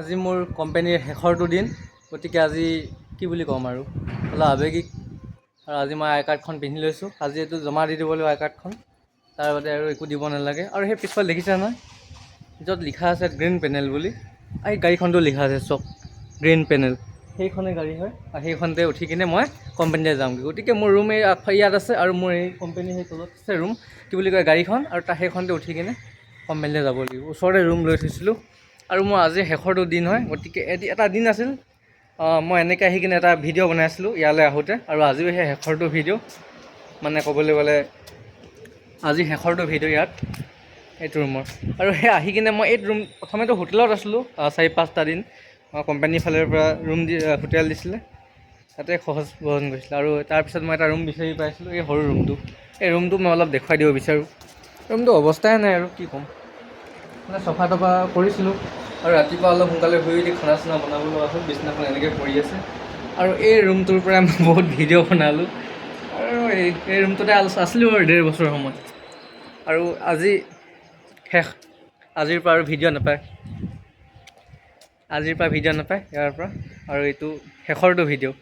আজি মোৰ কোম্পানীৰ শেষৰটো দিন, গতিকে আজি কি বুলি ক'ম আৰু অলপ আৱেগিক। আৰু আজি মই আই কাৰ্ডখন পিন্ধি লৈছোঁ। আজি এইটো জমা দি দিব লাগিব আই কাৰ্ডখন, তাৰ বাদে আৰু একো দিব নালাগে। আৰু সেই পিছফালে দেখিছা নহয়, য'ত লিখা আছে গ্ৰীণ পেনেল বুলি, এই গাড়ীখনটো লিখা আছে চক গ্ৰীণ পেনেল, সেইখনে গাড়ী হয়। আৰু সেইখনতে উঠি কিনে মই কোম্পানীলৈ যামগৈ। গতিকে মোৰ ৰুম এই ইয়াত আছে, আৰু মোৰ এই কোম্পানী সেই তলত আছে ৰুম, কি বুলি কয় গাড়ীখন, আৰু সেইখনতে উঠি কিনে কোম্পানীলৈ যাব লাগিব। ওচৰতে ৰুম লৈ থৈছিলোঁ। আৰু মোৰ আজি শেষৰটো দিন হয়, গতিকে এটা দিন আছিল, মই এনেকৈ আহি কিনে এটা ভিডিঅ' বনাই আছিলোঁ ইয়ালৈ আহোঁতে, আৰু আজিও সেই শেষৰটো ভিডিঅ', মানে ক'বলৈ গ'লে আজি শেষৰটো ভিডিঅ' ইয়াত এইটো ৰুমৰ। আৰু সেই আহি কিনে মই এইটো ৰুম, প্ৰথমেতো হোটেলত আছিলোঁ 4-5টা দিন, কোম্পানীৰ ফালৰ পৰা হোটেল দিছিলে, তাতে সহজ বহন কৰিছিলে। আৰু তাৰপিছত মই এটা ৰুম বিচাৰি পাইছিলোঁ, এই সৰু ৰুমটো। এই ৰুমটো মই অলপ দেখুৱাই দিব বিচাৰোঁ। ৰুমটো অৱস্থাই নাই আৰু কি ক'ম, মানে চফা তফা কৰিছিলোঁ। আৰু ৰাতিপুৱা অলপ সোনকালে শুই উঠি খানা চানা বনাব লগা হ'ল, বিছনাখন এনেকৈ পৰি আছে। আৰু এই ৰুমটোৰ পৰাই মই বহুত ভিডিঅ' বনালোঁ, আৰু এই ৰুমটোতে আছিলোঁ আৰু 1.5 বছৰ সময়। আৰু আজি শেষ, আজিৰ পৰা আৰু ভিডিঅ' নাপায়, ইয়াৰ পৰা। আৰু এইটো শেষৰটো ভিডিঅ'।